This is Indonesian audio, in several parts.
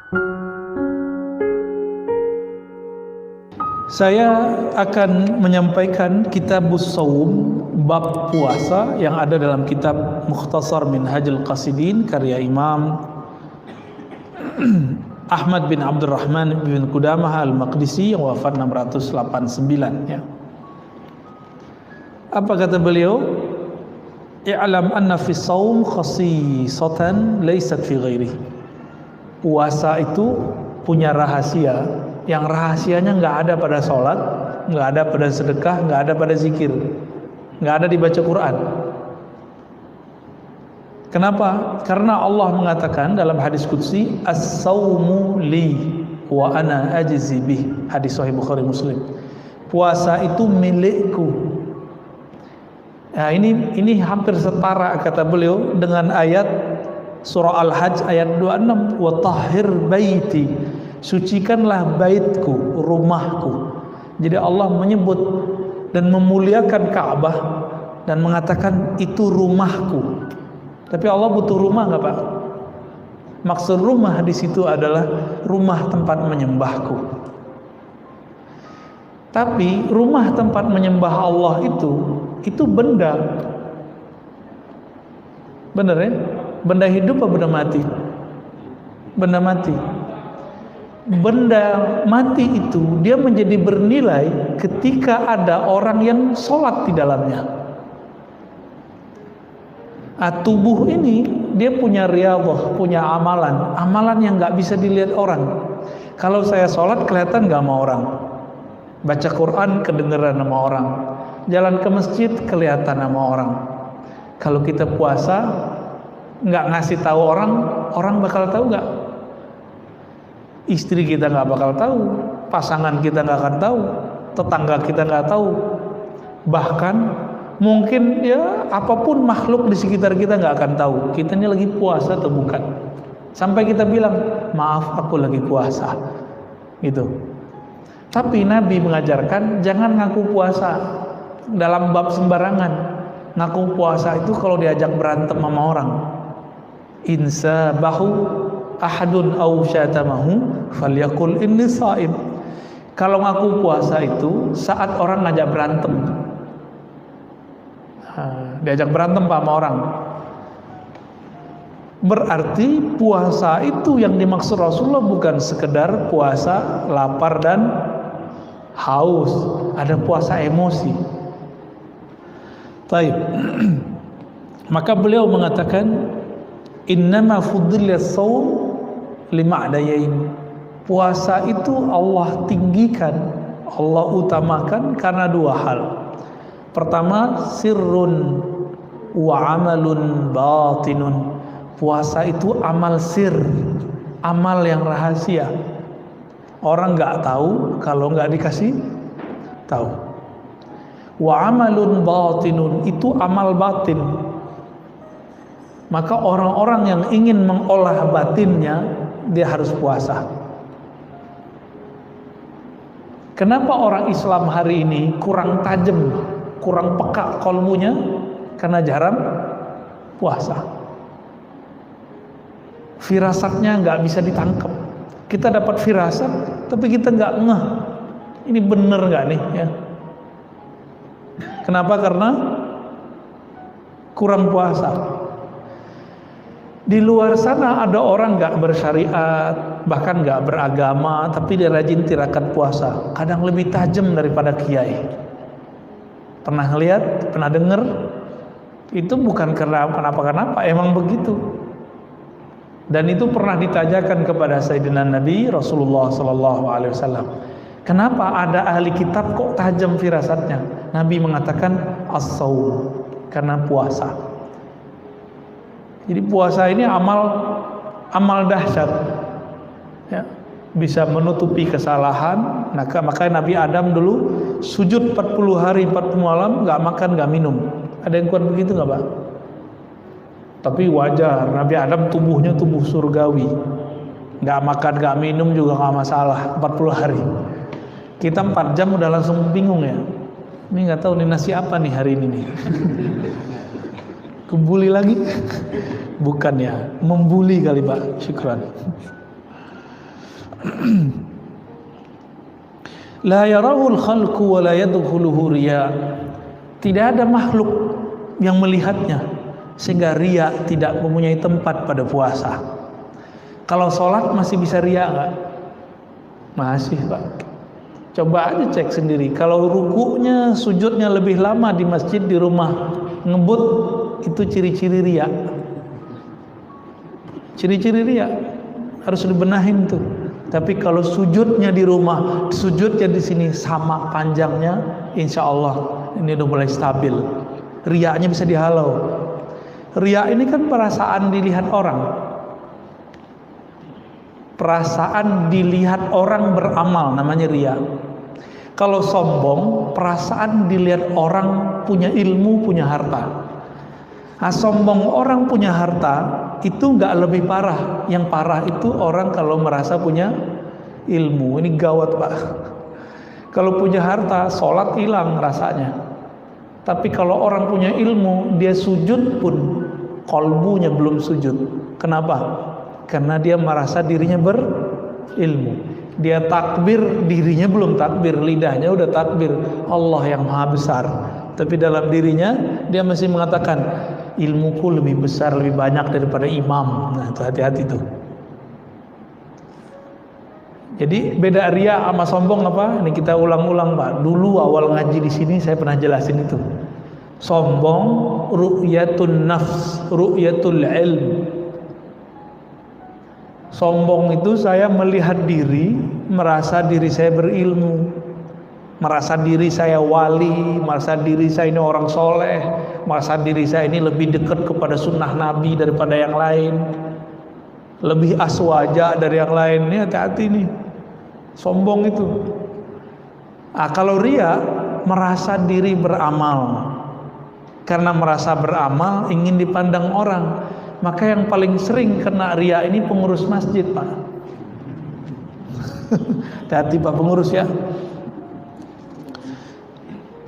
Saya akan menyampaikan Kitabus Shaum, bab puasa yang ada dalam kitab Mukhtasar Minhajul Qasidin karya Imam Ahmad bin Abdurrahman bin Qudamah Al-Maqdisi yang wafat 689 ya. Apa kata beliau? I'lam anna fi shaum khasisatan laysat fi ghairi. Puasa itu punya rahasia yang rahasianya nggak ada pada sholat, nggak ada pada sedekah, nggak ada pada zikir, nggak ada dibaca Quran. Kenapa? Karena Allah mengatakan dalam hadis qudsi, as-saumu li wa ana ajzi bih. Hadis sahih Bukhari Muslim. Puasa itu milikku. Nah, ini hampir setara kata beliau dengan ayat surah Al-Hajj ayat 26, wa tahhir baiti. Sucikanlah baitku, rumahku. Jadi Allah menyebut dan memuliakan Ka'bah dan mengatakan itu rumahku. Tapi Allah butuh rumah nggak Pak? Maksud rumah di situ adalah rumah tempat menyembahku. Tapi rumah tempat menyembah Allah itu benda. Benar ya? Benda hidup atau benda mati? Benda mati. Benda mati itu dia menjadi bernilai ketika ada orang yang sholat di dalamnya. Tubuh ini dia punya riyadhah, punya amalan yang nggak bisa dilihat orang. Kalau saya sholat kelihatan nggak sama orang, baca Quran kedengeran sama orang, jalan ke masjid kelihatan sama orang. Kalau kita puasa nggak ngasih tahu orang bakal tahu nggak? Istri kita nggak bakal tahu, pasangan kita nggak akan tahu, tetangga kita nggak tahu, bahkan mungkin ya apapun makhluk di sekitar kita nggak akan tahu kita ini lagi puasa atau bukan. Sampai kita bilang maaf aku lagi puasa, gitu. Tapi Nabi mengajarkan jangan ngaku puasa dalam bab sembarangan. Ngaku puasa itu kalau diajak berantem sama orang. Insa bahu ahadun aw syatamahu falyaqul inni shaim. Kalau ngaku puasa itu saat orang ngajak berantem. Diajak berantem Pak sama orang. Berarti puasa itu yang dimaksud Rasulullah bukan sekedar puasa lapar dan haus, ada puasa emosi. Baik. Maka beliau mengatakan innama fuddila shaum lima'dayain. Puasa itu Allah tinggikan, Allah utamakan karena dua hal. Pertama, sirrun wa amalun batinun. Puasa itu amal sir, amal yang rahasia. Orang nggak tahu kalau nggak dikasih tahu. Wa amalun batinun itu amal batin. Maka orang-orang yang ingin mengolah batinnya dia harus puasa. Kenapa orang Islam hari ini kurang tajam, kurang peka kolbunya? Karena jarang puasa. Firasatnya nggak bisa ditangkap. Kita dapat firasat, tapi kita nggak ngeh. Ini bener nggak nih? Ya. Kenapa? Karena kurang puasa. Di luar sana ada orang nggak bersyariat, bahkan nggak beragama, tapi dia rajin tirakat puasa. Kadang lebih tajam daripada kiai. Pernah lihat? Pernah dengar? Itu bukan karena kenapa-kenapa, emang begitu. Dan itu pernah ditanyakan kepada Sayyidina Nabi Rasulullah SAW. Kenapa ada ahli kitab kok tajam firasatnya? Nabi mengatakan as-shaum, karena puasa. Jadi puasa ini amal dahsyat, ya, bisa menutupi kesalahan. Makanya Nabi Adam dulu sujud 40 hari 40 malam nggak makan nggak minum. Ada yang kuat begitu nggak Pak? Tapi wajar, Nabi Adam tubuhnya tubuh surgawi, nggak makan nggak minum juga nggak masalah 40 hari. Kita 4 jam udah langsung bingung ya. Ini nggak tahu nih nasi apa nih hari ini nih. Kebuli lagi? Bukan ya, membuli kali Pak. Syukran. La yarahul khalqu wa la yadkhuluhu riya. Tidak ada makhluk yang melihatnya sehingga riya tidak mempunyai tempat pada puasa. Kalau sholat masih bisa riya enggak? Masih, Pak. Coba aja cek sendiri. Kalau rukunya, sujudnya lebih lama di masjid, di rumah ngebut, itu ciri-ciri riya. Ciri-ciri riya harus dibenahin tuh. Tapi kalau sujudnya di rumah, sujudnya di sini sama panjangnya, insya Allah ini udah mulai stabil. Riyanya bisa dihalau. Riya ini kan perasaan dilihat orang. Perasaan dilihat orang beramal namanya riya. Kalau sombong, perasaan dilihat orang punya ilmu, punya harta. Nah, sombong orang punya harta itu nggak lebih parah. Yang parah itu orang kalau merasa punya ilmu. Ini gawat, Pak. Kalau punya harta, sholat hilang rasanya. Tapi kalau orang punya ilmu, dia sujud pun kolbunya belum sujud. Kenapa? Karena dia merasa dirinya berilmu. Dia takbir, dirinya belum takbir, lidahnya udah takbir. Allah yang maha besar. Tapi dalam dirinya dia masih mengatakan, ilmuku lebih besar, lebih banyak daripada imam. Nah, itu hati-hati tuh. Jadi beda riya sama sombong apa? Ini kita ulang-ulang, Pak. Dulu awal ngaji di sini saya pernah jelasin itu. Sombong ru'yatun nafs, ru'yatul ilm. Sombong itu saya melihat diri, merasa diri saya berilmu, merasa diri saya wali, merasa diri saya ini orang soleh, merasa diri saya ini lebih dekat kepada sunnah Nabi daripada yang lain, lebih aswaja dari yang lain. Ini hati-hati nih, sombong itu. Kalau riya, merasa diri beramal. Karena merasa beramal ingin dipandang orang, maka yang paling sering kena riya ini pengurus masjid, Pak. Hati-hati Pak pengurus ya.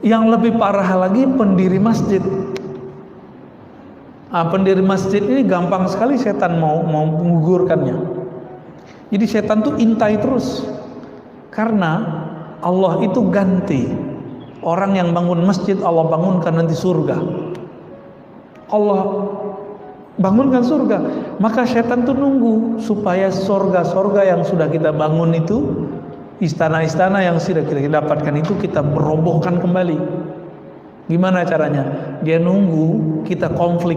Yang lebih parah lagi pendiri masjid. Pendiri masjid ini gampang sekali setan mau menggugurkannya. Jadi setan tuh intai terus. Karena Allah itu ganti. Orang yang bangun masjid Allah bangunkan nanti surga. Allah bangunkan surga. Maka setan tuh nunggu supaya surga-surga yang sudah kita bangun itu, istana-istana yang sudah kita dapatkan itu, kita merobohkan kembali. Gimana caranya? Dia nunggu kita konflik.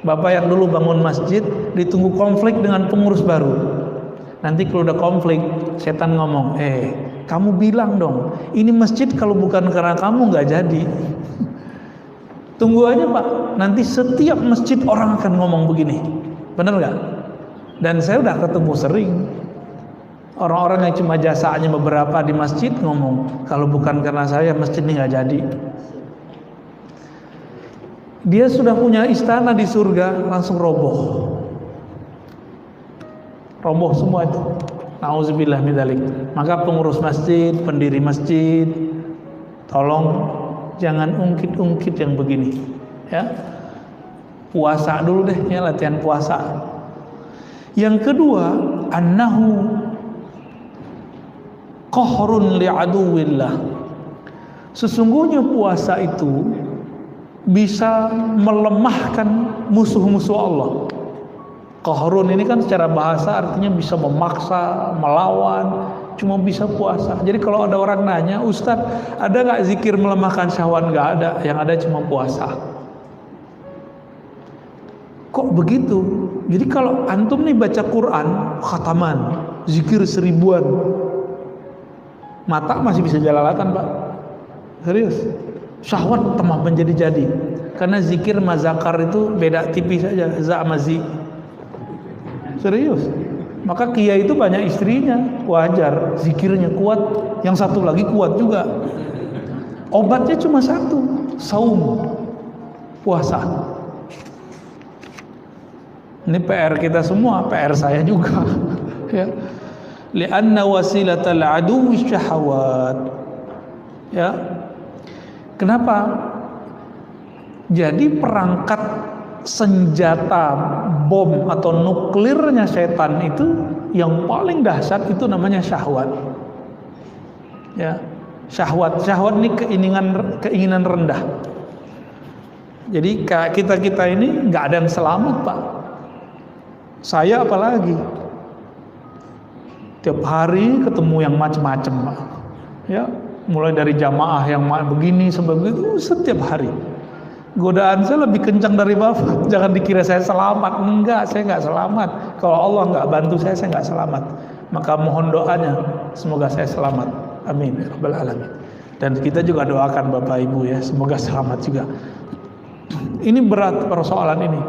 Bapak yang dulu bangun masjid ditunggu konflik dengan pengurus baru. Nanti kalau udah konflik, setan ngomong, kamu bilang dong, ini masjid kalau bukan karena kamu nggak jadi. Tunggu aja Pak, nanti setiap masjid orang akan ngomong begini. Benar nggak? Dan saya udah ketemu sering. Orang-orang yang cuma jasanya beberapa di masjid ngomong, kalau bukan karena saya masjid ini nggak jadi. Dia sudah punya istana di surga, langsung roboh. Roboh semua itu. Nauzubillah min dzalik. Maka pengurus masjid, pendiri masjid, tolong jangan ungkit-ungkit yang begini, ya. Puasa dulu deh, ya, latihan puasa. Yang kedua, annahu qahrun li'aduwillah. Sesungguhnya puasa itu bisa melemahkan musuh-musuh Allah. Qahrun ini kan secara bahasa artinya bisa memaksa, melawan, cuma bisa puasa. Jadi kalau ada orang nanya, Ustadz, ada nggak zikir melemahkan syahwat? Nggak ada, yang ada cuma puasa. Kok begitu? Jadi kalau antum nih baca Quran, khataman, zikir 1000-an, mata masih bisa jalalatan Pak. Serius. Syahwat temah menjadi-jadi. Karena zikir mazakar itu beda tipis saja, za sama zi. Serius. Maka kiai itu banyak istrinya, wajar, zikirnya kuat, yang satu lagi kuat juga. Obatnya cuma satu, saum, puasa. Ini PR kita semua, PR saya juga. Ya. Li'anna wasilatal aduwwi syahawat. Ya. Kenapa? Jadi perangkat senjata bom atau nuklirnya setan itu yang paling dahsyat itu namanya syahwat. Ya, syahwat ini keinginan rendah. Jadi kita ini nggak ada yang selamat, Pak. Saya apalagi tiap hari ketemu yang macam-macam, Pak. Ya, mulai dari jamaah yang begini sampai begitu setiap hari. Godaan saya lebih kencang dari Bapak. Jangan dikira saya selamat. Enggak, saya nggak selamat. Kalau Allah nggak bantu saya nggak selamat. Maka mohon doanya, semoga saya selamat. Amin ya rabbal alamin. Dan kita juga doakan Bapak Ibu ya, semoga selamat juga. Ini berat persoalan ini.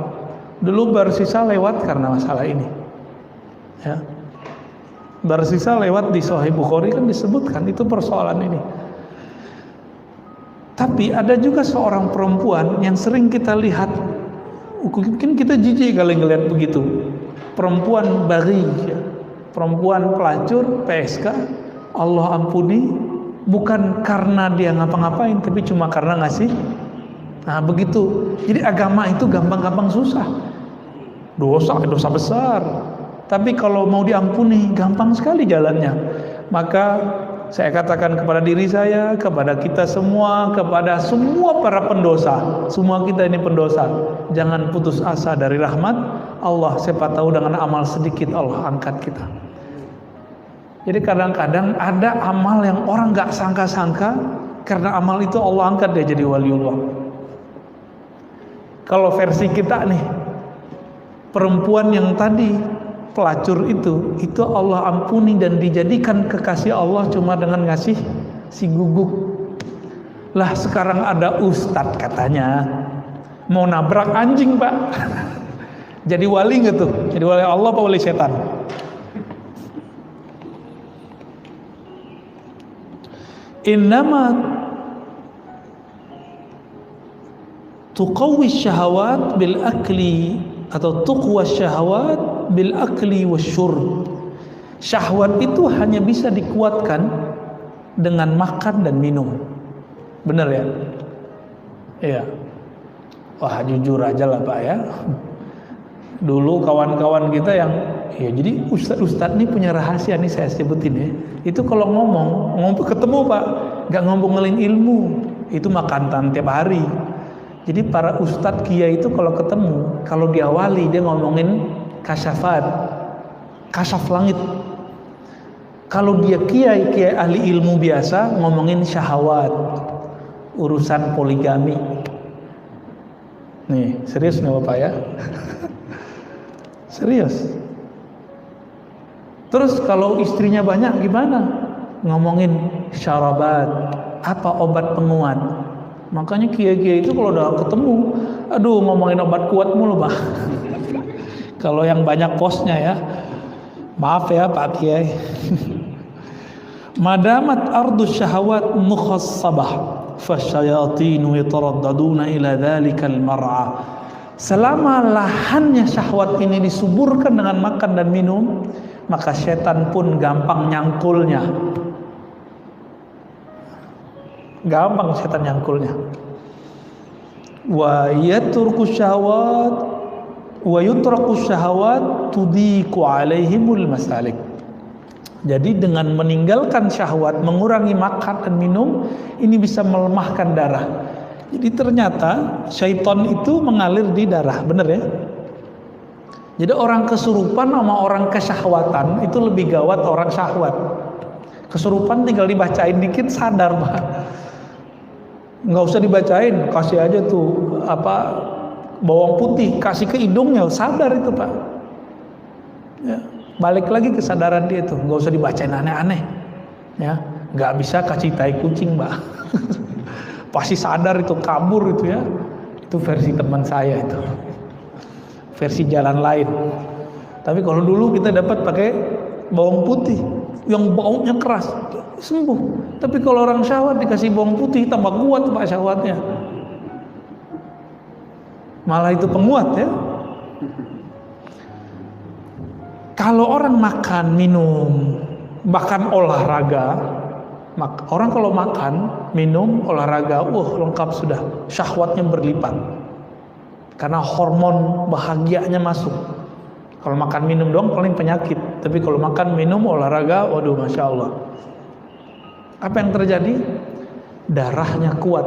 Dulu Barsisa lewat karena masalah ini. Ya. Barsisa lewat di Sahih Bukhari kan disebutkan itu persoalan ini. Tapi ada juga seorang perempuan yang sering kita lihat, mungkin kita jijik kalau ngelihat begitu. Perempuan bari, ya. Perempuan pelacur, PSK, Allah ampuni, bukan karena dia ngapa-ngapain, tapi cuma karena ngasih. Nah begitu. Jadi agama itu gampang-gampang susah. Dosa besar. Tapi kalau mau diampuni, gampang sekali jalannya. Maka saya katakan kepada diri saya, kepada kita semua, kepada semua para pendosa, semua kita ini pendosa, jangan putus asa dari rahmat Allah. Siapa tahu dengan amal sedikit Allah angkat kita. Jadi kadang-kadang ada amal yang orang gak sangka-sangka, karena amal itu Allah angkat dia jadi waliullah. Kalau versi kita nih, perempuan yang tadi pelacur itu Allah ampuni dan dijadikan kekasih Allah cuma dengan ngasih si guguk. Lah sekarang ada ustadz katanya mau nabrak anjing, Pak. Jadi wali nggak tuh? Jadi wali Allah apa wali setan? Innama tuqawwi syahawat bil akli atau tuqwa syahwat bil akli wasyurb. Syahwat itu hanya bisa dikuatkan dengan makan dan minum. Benar ya? Iya. Wah, jujur aja lah Pak ya. Dulu kawan-kawan kita yang ya jadi ustadz nih punya rahasia nih saya sebutin ya. Itu kalau ngomong ketemu Pak, nggak ngomongin ilmu, itu makan tiap hari. Jadi para ustadz kiai itu kalau ketemu, kalau diawali dia ngomongin kasyafat, kasyaf langit. Kalau dia kiai ahli ilmu biasa ngomongin syahwat, urusan poligami. Nih serius nih Bapak ya. Serius. Terus kalau istrinya banyak gimana? Ngomongin syarabat, apa obat penguat. Makanya kiai-kiai itu kalau udah ketemu, aduh ngomongin obat kuat mulu Pak. Kalau yang banyak posnya ya, maaf ya Pak Kiai. Madamat ardus syahawat mukhassabah, fasyayatinu yataraddaduna ila dhalikal mar'a. Selama lahannya syahwat ini disuburkan dengan makan dan minum, maka setan pun gampang nyangkulnya. Gampang setan nyangkulnya. Wa yaturku syahwat wa yutraku syahwat tudiku alaihimul masalik. Jadi dengan meninggalkan syahwat, mengurangi makan dan minum, ini bisa melemahkan darah. Jadi ternyata syaitan itu mengalir di darah, benar ya? Jadi orang kesurupan sama orang kesyahwatan itu lebih gawat orang syahwat. Kesurupan tinggal dibacain dikit sadar Pak. Nggak usah dibacain, kasih aja tuh apa bawang putih, kasih ke hidungnya, sadar itu Pak. Ya, balik lagi kesadaran dia tuh, nggak usah dibacain aneh-aneh. Ya, nggak bisa kasih tai kucing Pak. Pasti sadar itu, kabur itu ya. Itu versi teman saya itu, versi jalan lain. Tapi kalau dulu kita dapat pakai bawang putih yang baunya keras, sembuh. Tapi kalau orang syahwat dikasih bawang putih tambah kuat Pak syahwatnya. Malah itu penguat ya. Kalau orang makan, minum, bahkan olahraga, orang kalau makan, minum, olahraga, lengkap sudah. Syahwatnya berlipat. Karena hormon bahagianya masuk. Kalau makan minum doang paling penyakit, tapi kalau makan minum olahraga, waduh masya Allah. Apa yang terjadi? Darahnya kuat,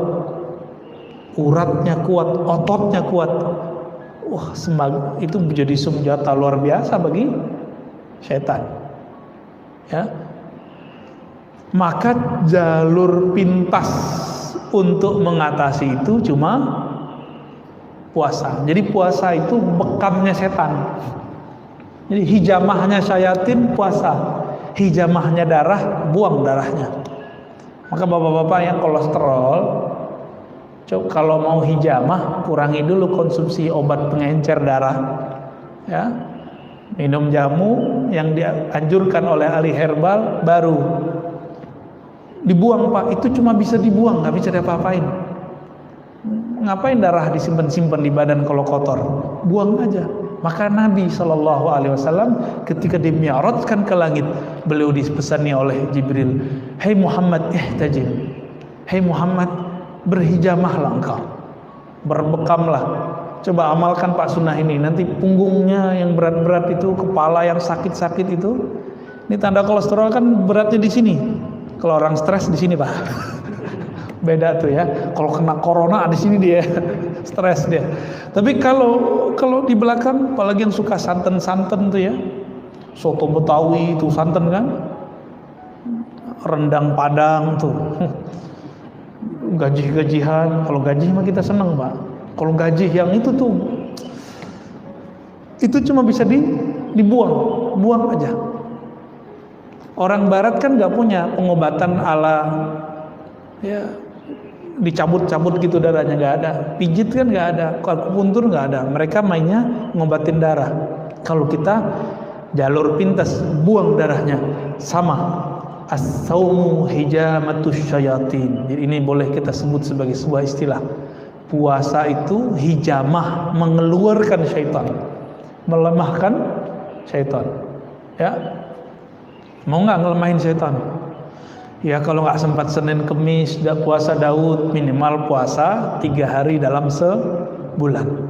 uratnya kuat, ototnya kuat. Wah, itu menjadi senjata luar biasa bagi setan. Ya, maka jalur pintas untuk mengatasi itu cuma puasa. Jadi puasa itu bekamnya setan. Jadi hijamahnya syayatin puasa, hijamahnya darah buang darahnya. Maka bapak-bapak yang kolesterol, kalau mau hijamah kurangi dulu konsumsi obat pengencer darah, ya. Minum jamu yang dianjurkan oleh ahli herbal, baru dibuang Pak. Itu cuma bisa dibuang, nggak bisa diapa-apain. Ngapain darah disimpan-simpan di badan kalau kotor? Buang aja. Maka Nabi SAW ketika dimi'rajkan ke langit, beliau dipesani oleh Jibril, "Hai Muhammad, ihtajim." Hai Muhammad, berhijamahlah engkau, berbekamlah. Coba amalkan Pak sunnah ini. Nanti punggungnya yang berat-berat itu, kepala yang sakit-sakit itu, ini tanda kolesterol kan beratnya di sini. Kalau orang stres di sini Pak. Beda tuh ya. Kalau kena corona di sini dia stres dia. Tapi kalau di belakang, apalagi yang suka santen-santen tuh ya, soto Betawi itu santen kan, rendang Padang tuh, gaji-gajihan. Kalau gaji mah kita seneng Pak. Kalau gaji yang itu tuh, itu cuma bisa dibuang, buang aja. Orang Barat kan nggak punya pengobatan ala ya dicabut-cabut gitu darahnya, nggak ada. Pijit kan nggak ada, akupuntur nggak ada. Mereka mainnya ngobatin darah. Kalau kita jalur pintas, buang darahnya. Sama, as-saumu hijamatus syayatin. Jadi ini boleh kita sebut sebagai sebuah istilah. Puasa itu hijamah, mengeluarkan syaitan, melemahkan syaitan. Ya, mau nggak ngelemahin syaitan? Ya kalau nggak sempat Senin Kemis puasa Daud, minimal puasa 3 hari dalam sebulan.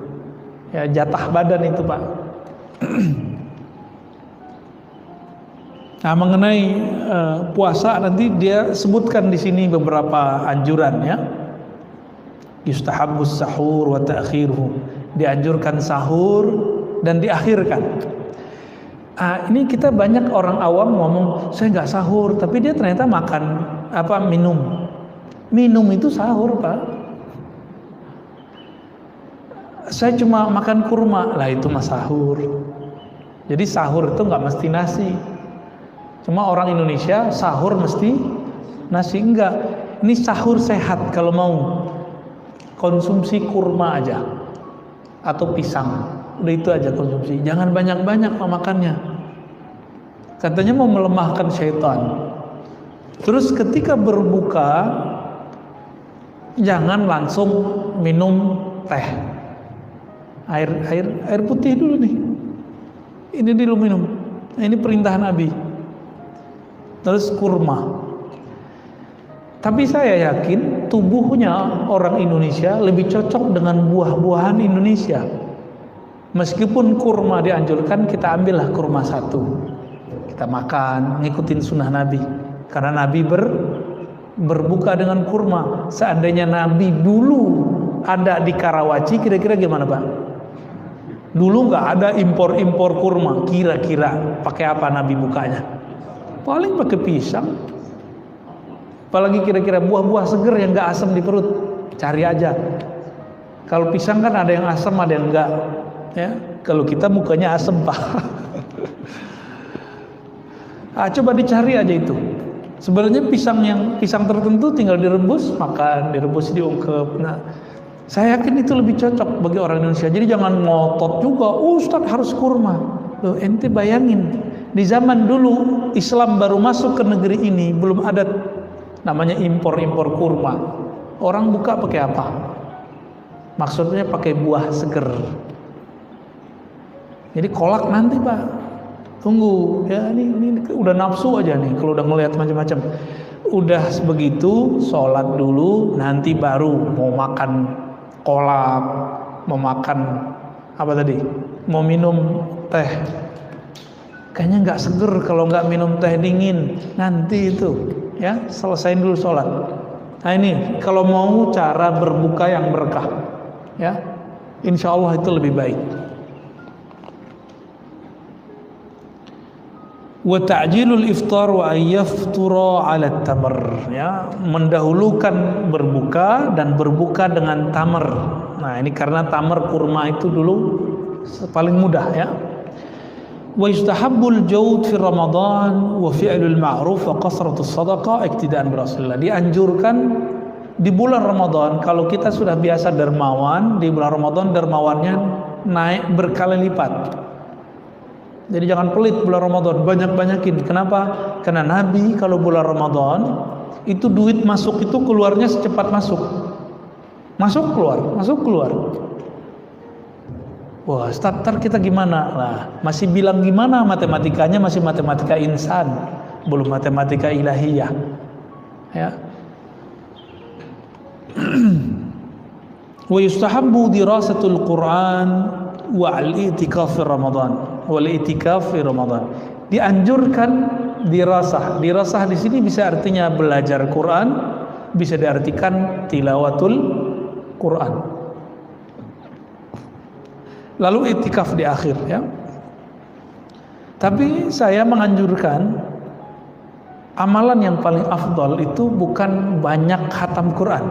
Ya jatah badan itu Pak. Nah mengenai puasa nanti dia sebutkan di sini beberapa anjuran ya. Yustahabbus sahur wa ta'khiruhu. Dianjurkan sahur dan diakhirkan. Ini kita banyak orang awam ngomong saya nggak sahur, tapi dia ternyata makan minum. Minum itu sahur Pak. Saya cuma makan kurma, lah itu mah sahur. Jadi sahur itu nggak mesti nasi. Cuma orang Indonesia sahur mesti nasi, enggak. Ini sahur sehat kalau mau. Konsumsi kurma aja atau pisang, udah itu aja konsumsi. Jangan banyak-banyak makannya. Katanya mau melemahkan syaitan. Terus ketika berbuka jangan langsung minum teh. Air putih dulu nih. Ini dulu minum. Nah, ini perintah Nabi. Terus kurma. Tapi saya yakin tubuhnya orang Indonesia lebih cocok dengan buah-buahan Indonesia. Meskipun kurma dianjurkan, kita ambillah kurma 1. Kita makan, ngikutin sunnah Nabi. Karena Nabi berbuka dengan kurma. Seandainya Nabi dulu ada di Karawaci, kira-kira gimana Pak? Dulu nggak ada impor-impor kurma. Kira-kira pakai apa Nabi bukanya? Paling pakai pisang. Apalagi kira-kira buah-buah seger yang nggak asam di perut, cari aja. Kalau pisang kan ada yang asam, ada yang enggak. Ya, kalau kita mukanya asam Pak. Coba dicari aja itu. Sebenarnya pisang tertentu tinggal direbus, makan, direbus diungkep. Nah, saya yakin itu lebih cocok bagi orang Indonesia. Jadi jangan ngotot juga, Ustaz harus kurma. Loh, ente bayangin, di zaman dulu Islam baru masuk ke negeri ini, belum ada namanya impor-impor kurma. Orang buka pakai apa? Maksudnya pakai buah seger. Jadi kolak nanti Pak, tunggu ya, ini udah nafsu aja nih kalau udah ngelihat macam-macam. Udah begitu sholat dulu, nanti baru mau makan kolak, mau makan apa tadi, mau minum teh. Kayaknya nggak seger kalau nggak minum teh dingin. Nanti itu, ya, selesain dulu sholat. Nah ini kalau mau cara berbuka yang berkah, ya, insya Allah itu lebih baik. Wa ta'jilul iftar wa ayyaftura 'ala tamar, ya, mendahulukan berbuka dan berbuka dengan tamar. Nah ini karena tamar kurma itu dulu paling mudah, ya. Wa yustahabbul jawd fi Ramadan wa fi'lul ma'ruf wa qasratus sadaqah iktidaan bi Rasulillah. Dianjurkan di bulan Ramadan, kalau kita sudah biasa dermawan, di bulan Ramadan dermawannya naik berkali lipat. Jadi jangan pelit bulan Ramadan, banyak-banyakin. Kenapa? Karena Nabi kalau bulan Ramadan itu duit masuk itu keluarnya secepat masuk. Masuk keluar. Wah, starter kita gimana? Nah, masih bilang gimana matematikanya, masih matematika insan, belum matematika ilahiyah. Ya. Wa yustahabbu dirasatul Quran wa al-i'tikaf fi Ramadan. Wal i'tikaf fi Ramadan. Dianjurkan dirasah. Dirasah di sini bisa artinya belajar Quran, bisa diartikan tilawatul Quran. Lalu i'tikaf di akhir, ya. Tapi saya menganjurkan amalan yang paling afdal itu bukan banyak khatam Quran,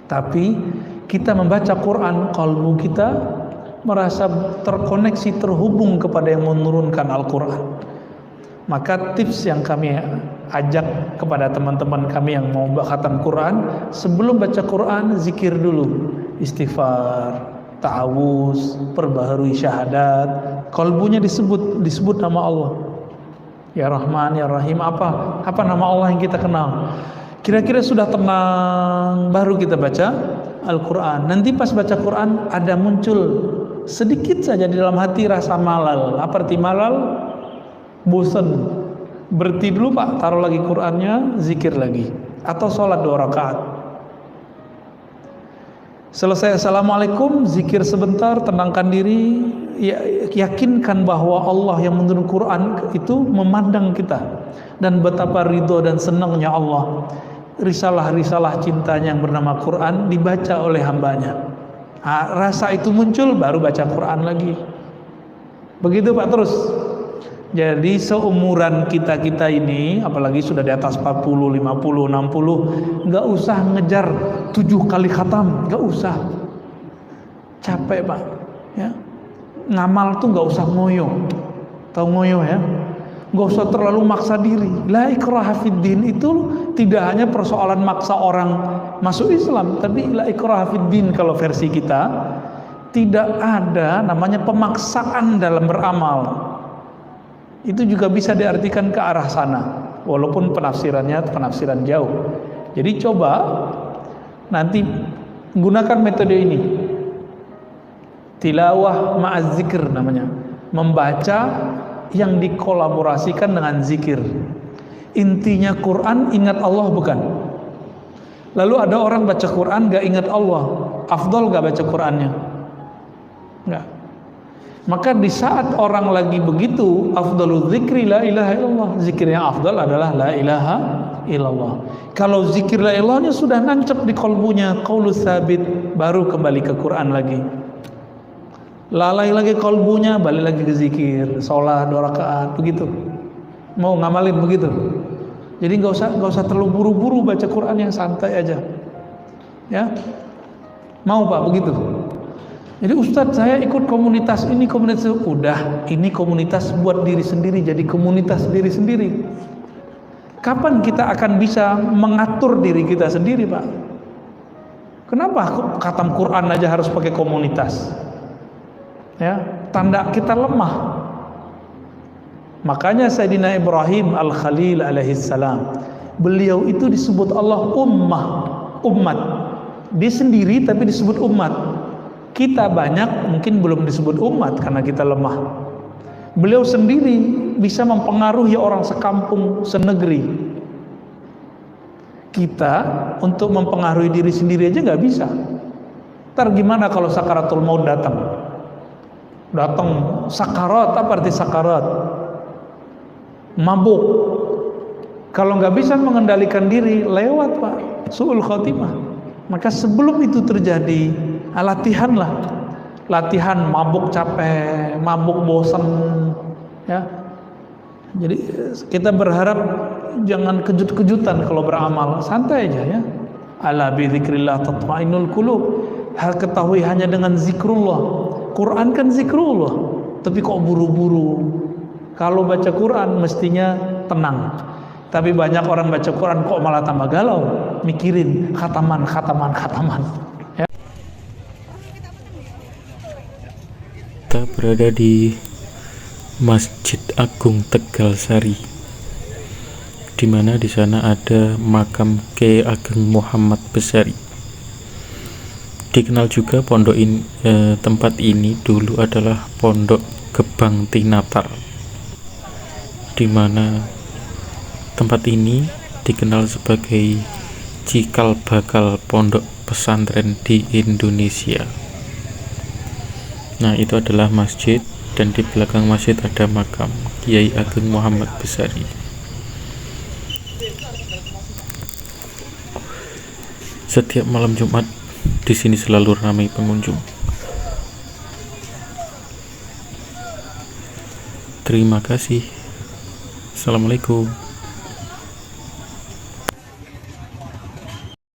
tapi kita membaca Quran, kalbu kita merasa terkoneksi, terhubung kepada yang menurunkan Al-Quran. Maka tips yang kami ajak kepada teman-teman kami yang mau khatam Quran, sebelum baca Quran zikir dulu, istighfar, ta'awuz, perbaharui syahadat, kalbunya disebut nama Allah. Ya Rahman, Ya Rahim, apa nama Allah yang kita kenal. Kira-kira sudah tenang, baru kita baca Al-Quran. Nanti pas baca Quran ada muncul sedikit saja di dalam hati rasa malal. Apa arti malal? Bosan. Berhenti dulu Pak, taruh lagi Qurannya, zikir lagi. Atau sholat 2 rakaat. Selesai Assalamualaikum, zikir sebentar, tenangkan diri, yakinkan bahwa Allah yang menurunkan Quran itu memandang kita, dan betapa ridho dan senangnya Allah. Risalah-risalah cintanya yang bernama Quran dibaca oleh hambanya. Rasa itu muncul, baru baca Quran lagi. Begitu Pak terus. Jadi seumuran kita ini, apalagi sudah di atas 40, 50, 60, nggak usah ngejar 7 kali khatam, nggak usah. Capek Pak, ya. Ngamal tuh nggak usah ngoyo, tahu ngoyo ya? Nggak usah terlalu maksa diri. La ikraha fiddin itu tidak hanya persoalan maksa orang masuk Islam, tapi la ikraha fiddin kalau versi kita tidak ada namanya pemaksaan dalam beramal. Itu juga bisa diartikan ke arah sana, walaupun penafsirannya penafsiran jauh. Jadi coba nanti gunakan metode ini, tilawah ma'az zikir namanya, membaca yang dikolaborasikan dengan zikir. Intinya Quran, ingat Allah bukan? Lalu ada orang baca Quran gak ingat Allah, afdal gak baca Qurannya? Enggak. Maka di saat orang lagi begitu, afdalul zikri la ilaha illallah. Zikir yang afdal adalah la ilaha illallah. Kalau zikir la ilahnya sudah nancap di kalbunya, qaulus sabit, baru kembali ke Quran lagi. Lalai lagi kalbunya, balik lagi ke zikir, sholat 2 rakaat, begitu. Mau ngamalin begitu. Jadi nggak usah terlalu buru-buru baca Quran, yang santai aja. Ya. Mau Pak begitu? Jadi Ustadz saya ikut komunitas ini, komunitas itu. Udah, ini komunitas buat diri sendiri, jadi komunitas diri sendiri. Kapan kita akan bisa mengatur diri kita sendiri Pak? Kenapa khatam Quran aja harus pakai komunitas? Ya, tanda kita lemah. Makanya Sayyidina Ibrahim Al-Khalil alaihissalam, beliau itu disebut Allah umat. Dia sendiri tapi disebut umat. Kita banyak mungkin belum disebut umat karena kita lemah. Beliau sendiri bisa mempengaruhi orang sekampung, senegeri. Kita untuk mempengaruhi diri sendiri aja nggak bisa. Ntar gimana kalau sakaratul maut datang? Datang sakarat, apa arti sakarat? Mabuk. Kalau nggak bisa mengendalikan diri, lewat Pak, su'ul khotimah. Maka sebelum itu terjadi, latihanlah. Latihan mabuk capek, mabuk bosan, ya. Jadi kita berharap jangan kejut-kejutan kalau beramal, santai aja ya. Ala bi dzikrillah tatma'innul qulub. Hal ketahui hanya dengan zikrullah. Quran kan zikrullah, tapi kok buru-buru. Kalau baca Quran mestinya tenang. Tapi banyak orang baca Quran kok malah tambah galau, mikirin khataman. Ya. Kita berada di Masjid Agung Tegal Sari, di mana di sana ada makam Kiai Ageng Muhammad Besari. Dikenal juga pondok ini, tempat ini dulu adalah Pondok Gebang Tinatar, di mana tempat ini dikenal sebagai cikal bakal pondok pesantren di Indonesia. Nah, itu adalah masjid, dan di belakang masjid ada makam Kiai Ageng Muhammad Besari. Setiap malam Jumat di sini selalu ramai pengunjung. Terima kasih. Assalamualaikum.